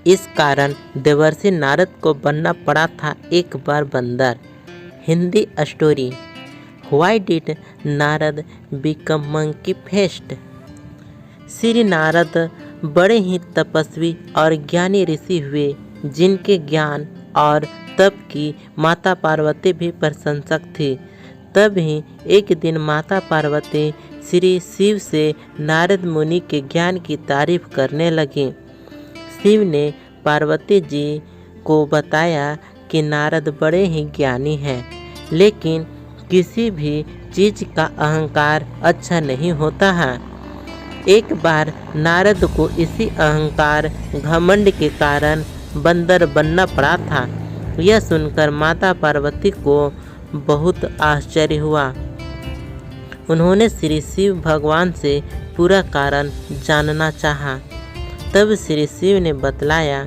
इस कारण देवर्षि नारद को बनना पड़ा था एक बार बंदर। Hindi story. Why did Narad become monkey fest. Shri Narad बड़े ही तपस्वी और ज्ञानी ऋषि हुए, जिनके ज्ञान और तप की माता पार्वती भी प्रशंसक थी। तब ही एक दिन माता पार्वती श्री शिव से नारद मुनि के ज्ञान की तारीफ करने लगी। शिव ने पार्वती जी को बताया कि नारद बड़े ही ज्ञानी हैं, लेकिन किसी भी चीज़ का अहंकार अच्छा नहीं होता है। एक बार नारद को इसी अहंकार घमंड के कारण बंदर बनना पड़ा था। यह सुनकर माता पार्वती को बहुत आश्चर्य हुआ। उन्होंने श्री शिव भगवान से पूरा कारण जानना चाहा। तब श्री शिव ने बतलाया,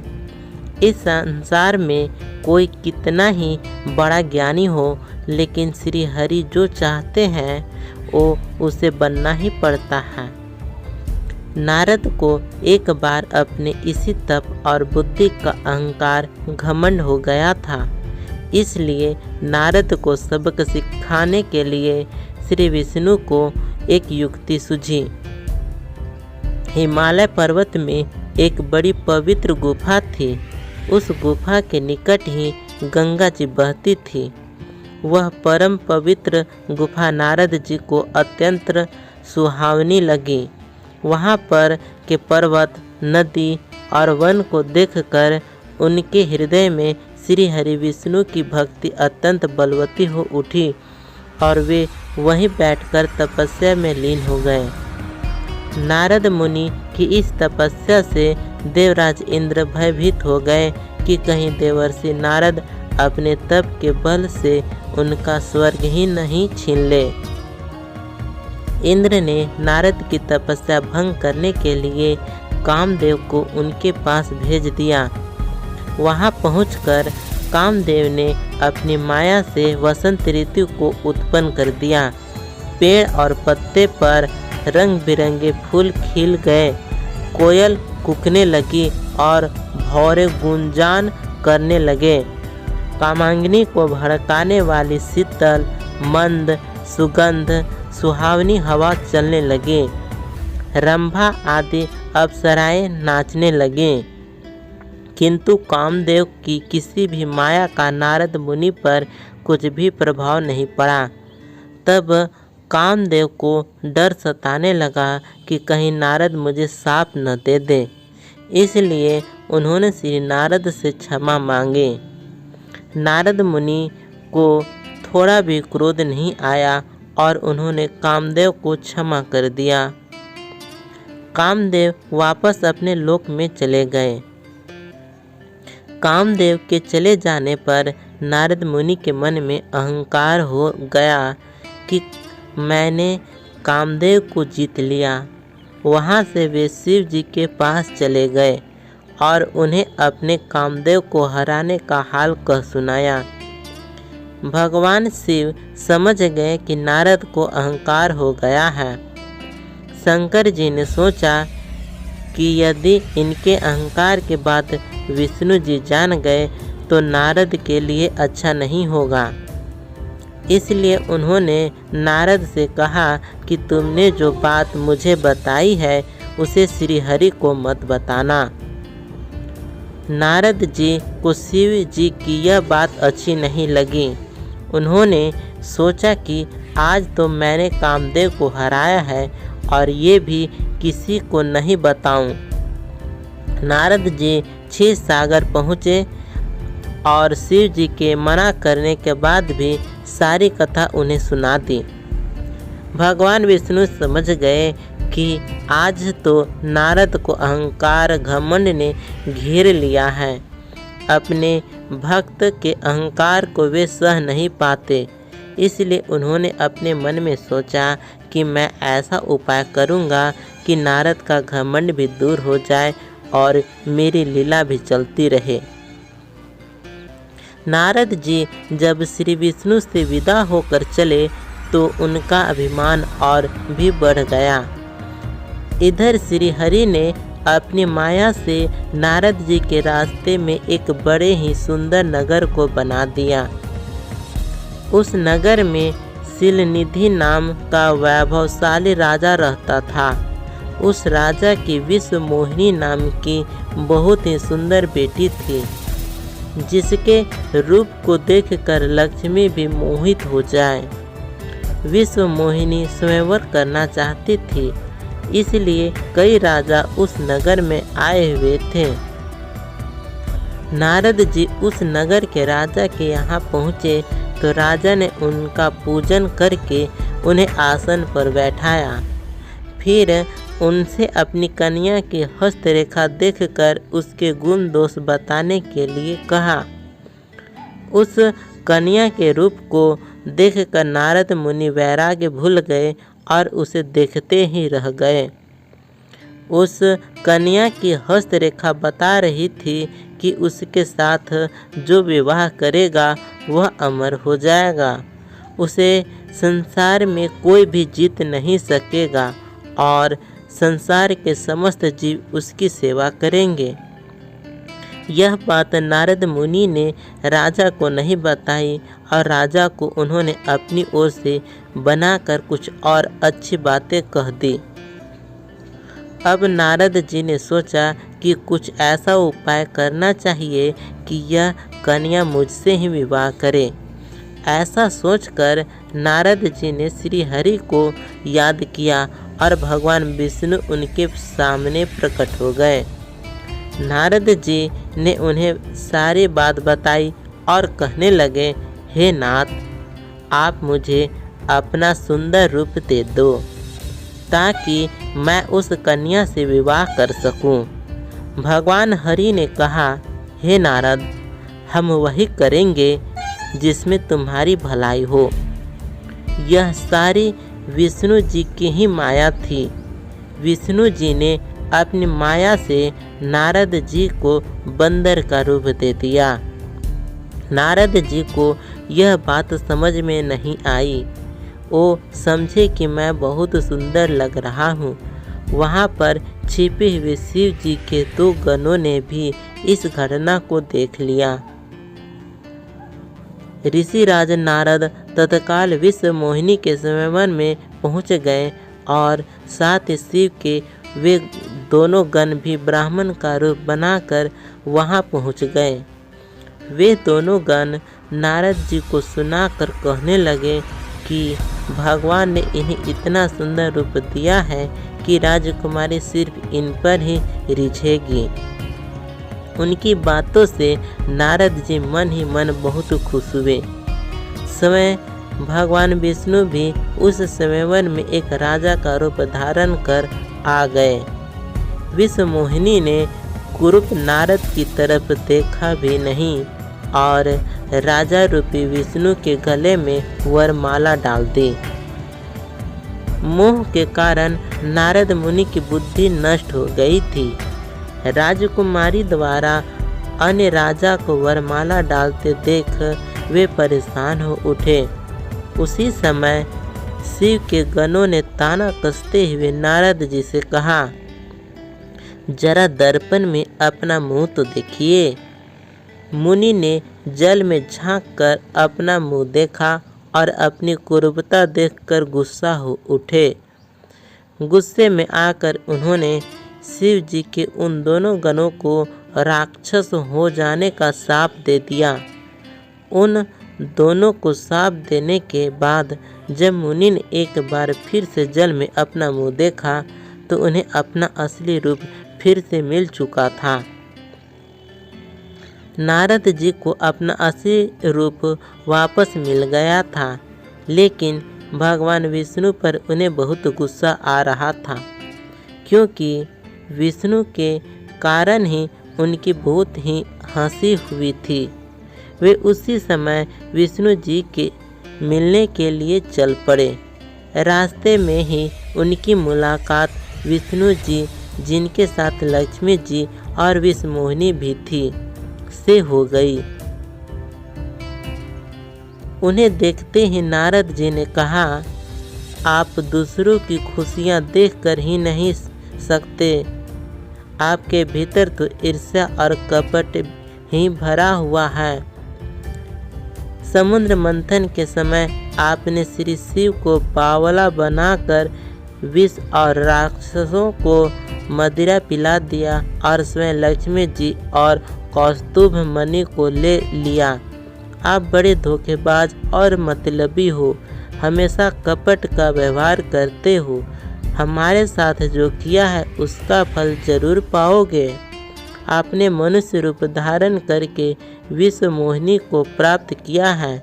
इस संसार में कोई कितना ही बड़ा ज्ञानी हो, लेकिन श्री हरि जो चाहते हैं वो उसे बनना ही पड़ता है। नारद को एक बार अपने इसी तप और बुद्धि का अहंकार घमंड हो गया था। इसलिए नारद को सबक सिखाने के लिए श्री विष्णु को एक युक्ति सूझी। हिमालय पर्वत में एक बड़ी पवित्र गुफा थी। उस गुफा के निकट ही गंगा जी बहती थी। वह परम पवित्र गुफा नारद जी को अत्यंत सुहावनी लगी। वहाँ पर के पर्वत, नदी और वन को देखकर उनके हृदय में श्री हरि विष्णु की भक्ति अत्यंत बलवती हो उठी और वे वहीं बैठकर तपस्या में लीन हो गए। नारद मुनि की इस तपस्या से देवराज इंद्र भयभीत हो गए कि कहीं देवर्षि नारद अपने तप के बल से उनका स्वर्ग ही नहीं छीन ले। इंद्र ने नारद की तपस्या भंग करने के लिए कामदेव को उनके पास भेज दिया। वहां पहुंचकर कामदेव ने अपनी माया से वसंत ऋतु को उत्पन्न कर दिया। पेड़ और पत्ते पर रंग बिरंगे फूल खिल गए, कोयल कूकने लगी और भौरे गुंजान करने लगे। कामाग्नि को भड़काने वाली शीतल मंद सुगंध सुहावनी हवा चलने लगी। रंभा आदि अप्सराएं नाचने लगी, किंतु कामदेव की किसी भी माया का नारद मुनि पर कुछ भी प्रभाव नहीं पड़ा। तब कामदेव को डर सताने लगा कि कहीं नारद मुझे शाप न दे दे। इसलिए उन्होंने श्री नारद से क्षमा मांगी। नारद मुनि को थोड़ा भी क्रोध नहीं आया और उन्होंने कामदेव को क्षमा कर दिया। कामदेव वापस अपने लोक में चले गए। कामदेव के चले जाने पर नारद मुनि के मन में अहंकार हो गया कि मैंने कामदेव को जीत लिया। वहाँ से वे शिव जी के पास चले गए और उन्हें अपने कामदेव को हराने का हाल कह सुनाया। भगवान शिव समझ गए कि नारद को अहंकार हो गया है। शंकर जी ने सोचा कि यदि इनके अहंकार के बात विष्णु जी जान गए तो नारद के लिए अच्छा नहीं होगा। इसलिए उन्होंने नारद से कहा कि तुमने जो बात मुझे बताई है उसे श्री हरि को मत बताना। नारद जी को शिव जी की यह बात अच्छी नहीं लगी। उन्होंने सोचा कि आज तो मैंने कामदेव को हराया है और ये भी किसी को नहीं बताऊं। नारद जी क्षीर सागर पहुँचे और शिव जी के मना करने के बाद भी सारी कथा उन्हें सुना दी। भगवान विष्णु समझ गए कि आज तो नारद को अहंकार घमंड ने घेर लिया है। अपने भक्त के अहंकार को वे सह नहीं पाते। इसलिए उन्होंने अपने मन में सोचा कि मैं ऐसा उपाय करूँगा कि नारद का घमंड भी दूर हो जाए और मेरी लीला भी चलती रहे। नारद जी जब श्री विष्णु से विदा होकर चले तो उनका अभिमान और भी बढ़ गया। इधर श्री हरि ने अपनी माया से नारद जी के रास्ते में एक बड़े ही सुंदर नगर को बना दिया। उस नगर में शिलनिधि नाम का वैभवशाली राजा रहता था। उस राजा की विश्व मोहिनी नाम की बहुत ही सुंदर बेटी थी, जिसके रूप को देखकर लक्ष्मी भी मोहित हो जाए। विश्व मोहिनी स्वयंवर करना चाहती थी, इसलिए कई राजा उस नगर में आए हुए थे। नारद जी उस नगर के राजा के यहाँ पहुँचे तो राजा ने उनका पूजन करके उन्हें आसन पर बैठाया। फिर उनसे अपनी कन्या की हस्तरेखा देखकर उसके गुण दोष बताने के लिए कहा। उस कन्या के रूप को देखकर नारद मुनि वैराग्य भूल गए और उसे देखते ही रह गए। उस कन्या की हस्तरेखा बता रही थी कि उसके साथ जो विवाह करेगा वह अमर हो जाएगा, उसे संसार में कोई भी जीत नहीं सकेगा और संसार के समस्त जीव उसकी सेवा करेंगे। यह बात नारद मुनि ने राजा को नहीं बताई और राजा को उन्होंने अपनी ओर से बनाकर कुछ और अच्छी बातें कह दी। अब नारद जी ने सोचा कि कुछ ऐसा उपाय करना चाहिए कि यह कन्या मुझसे ही विवाह करे। ऐसा सोचकर नारद जी ने श्री हरि को याद किया और भगवान विष्णु उनके सामने प्रकट हो गए। नारद जी ने उन्हें सारी बात बताई और कहने लगे, हे नाथ, आप मुझे अपना सुंदर रूप दे दो ताकि मैं उस कन्या से विवाह कर सकूं। भगवान हरि ने कहा, हे नारद, हम वही करेंगे जिसमें तुम्हारी भलाई हो। यह सारी विष्णु जी की ही माया थी। विष्णु जी ने अपनी माया से नारद जी को बंदर का रूप दे दिया। नारद जी को यह बात समझ में नहीं आई। वो समझे कि मैं बहुत सुंदर लग रहा हूँ। वहाँ पर छिपे हुए शिव जी के 2 गणों ने भी इस घटना को देख लिया। ऋषिराज नारद तत्काल विश्व मोहिनी के स्वयंवर में पहुँच गए और साथ ही शिव के वे दोनों गण भी ब्राह्मण का रूप बनाकर वहां पहुंच गए। वे दोनों गण नारद जी को सुनाकर कहने लगे कि भगवान ने इन्हें इतना सुंदर रूप दिया है कि राजकुमारी सिर्फ इन पर ही रिझेगी। उनकी बातों से नारद जी मन ही मन बहुत खुश हुए। स्वयं भगवान विष्णु भी उस स्वयंवर में एक राजा का रूप धारण कर आ गए। विश्व मोहिनी ने कुरूप नारद की तरफ देखा भी नहीं और राजा रूपी विष्णु के गले में वरमाला डाल दी। मोह के कारण नारद मुनि की बुद्धि नष्ट हो गई थी। राजकुमारी द्वारा अन्य राजा को वरमाला डालते देख वे परेशान हो उठे। उसी समय शिव के गणों ने ताना कसते हुए नारद जी से कहा, जरा दर्पण में अपना मुंह तो देखिए। मुनि ने जल में झांककर अपना मुंह देखा और अपनी कुरूपता देखकर गुस्सा हो उठे। गुस्से में आकर उन्होंने शिव जी के उन दोनों गणों को राक्षस हो जाने का शाप दे दिया। उन दोनों को शाप देने के बाद जब मुनि ने एक बार फिर से जल में अपना मुंह देखा तो उन्हें अपना असली रूप फिर से मिल चुका था। नारद जी को अपना असली रूप वापस मिल गया था, लेकिन भगवान विष्णु पर उन्हें बहुत गुस्सा आ रहा था, क्योंकि विष्णु के कारण ही उनकी बहुत ही हंसी हुई थी। वे उसी समय विष्णु जी के मिलने के लिए चल पड़े। रास्ते में ही उनकी मुलाकात विष्णु जी, जिनके साथ लक्ष्मी जी और विश्व मोहिनी भी थी, से हो गई। उन्हें देखते ही नारद जी ने कहा, आप दूसरों की खुशियां देखकर ही नहीं सकते, आपके भीतर तो ईर्ष्या और कपट ही भरा हुआ है। समुद्र मंथन के समय आपने श्री शिव को बावला बनाकर विष और राक्षसों को मदिरा पिला दिया और स्वयं लक्ष्मी जी और कौस्तुभ मणि को ले लिया। आप बड़े धोखेबाज और मतलबी हो, हमेशा कपट का व्यवहार करते हो। हमारे साथ जो किया है उसका फल जरूर पाओगे। आपने मनुष्य रूप धारण करके विश्व मोहिनी को प्राप्त किया है,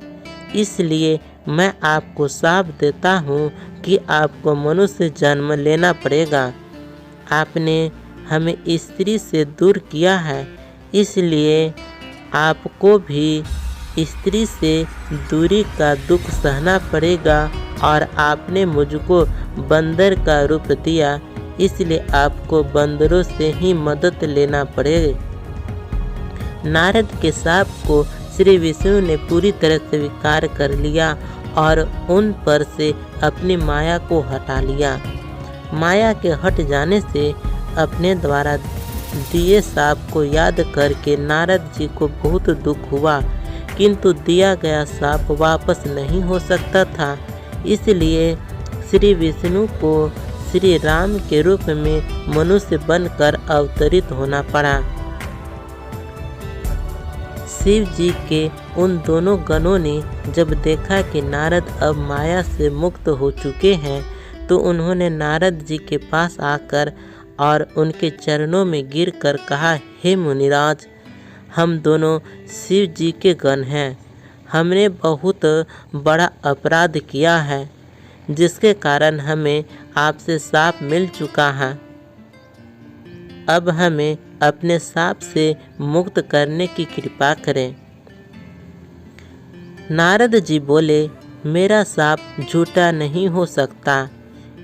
इसलिए मैं आपको श्राप देता हूँ कि आपको मनुष्य जन्म लेना पड़ेगा। आपने हमें स्त्री से दूर किया है, इसलिए आपको भी स्त्री से दूरी का दुख सहना पड़ेगा। और आपने मुझको बंदर का रूप दिया, इसलिए आपको बंदरों से ही मदद लेना पड़ेगा। नारद के शाप को श्री विष्णु ने पूरी तरह स्वीकार कर लिया और उन पर से अपनी माया को हटा लिया। माया के हट जाने से अपने द्वारा दिए शाप को याद करके नारद जी को बहुत दुख हुआ, किंतु दिया गया शाप वापस नहीं हो सकता था। इसलिए श्री विष्णु को श्री राम के रूप में मनुष्य बनकर अवतरित होना पड़ा। शिव जी के उन दोनों गणों ने जब देखा कि नारद अब माया से मुक्त हो चुके हैं, तो उन्होंने नारद जी के पास आकर और उनके चरणों में गिरकर कहा, हे मुनिराज, हम दोनों शिव जी के गण हैं। हमने बहुत बड़ा अपराध किया है, जिसके कारण हमें आपसे शाप मिल चुका है। अब हमें अपने शाप से मुक्त करने की कृपा करें। नारद जी बोले, मेरा शाप झूठा नहीं हो सकता,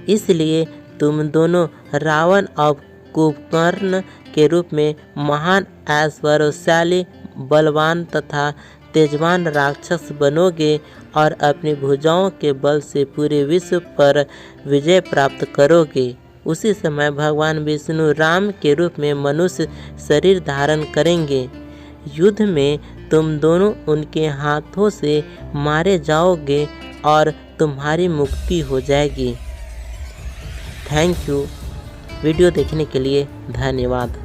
इसलिए तुम दोनों रावण और कुंभकर्ण के रूप में महान ऐश्वर्यशाली, बलवान तथा तेजवान राक्षस बनोगे और अपनी भुजाओं के बल से पूरे विश्व पर विजय प्राप्त करोगे। उसी समय भगवान विष्णु राम के रूप में मनुष्य शरीर धारण करेंगे। युद्ध में तुम दोनों उनके हाथों से मारे जाओगे और तुम्हारी मुक्ति हो जाएगी। Thank you. वीडियो देखने के लिए धन्यवाद।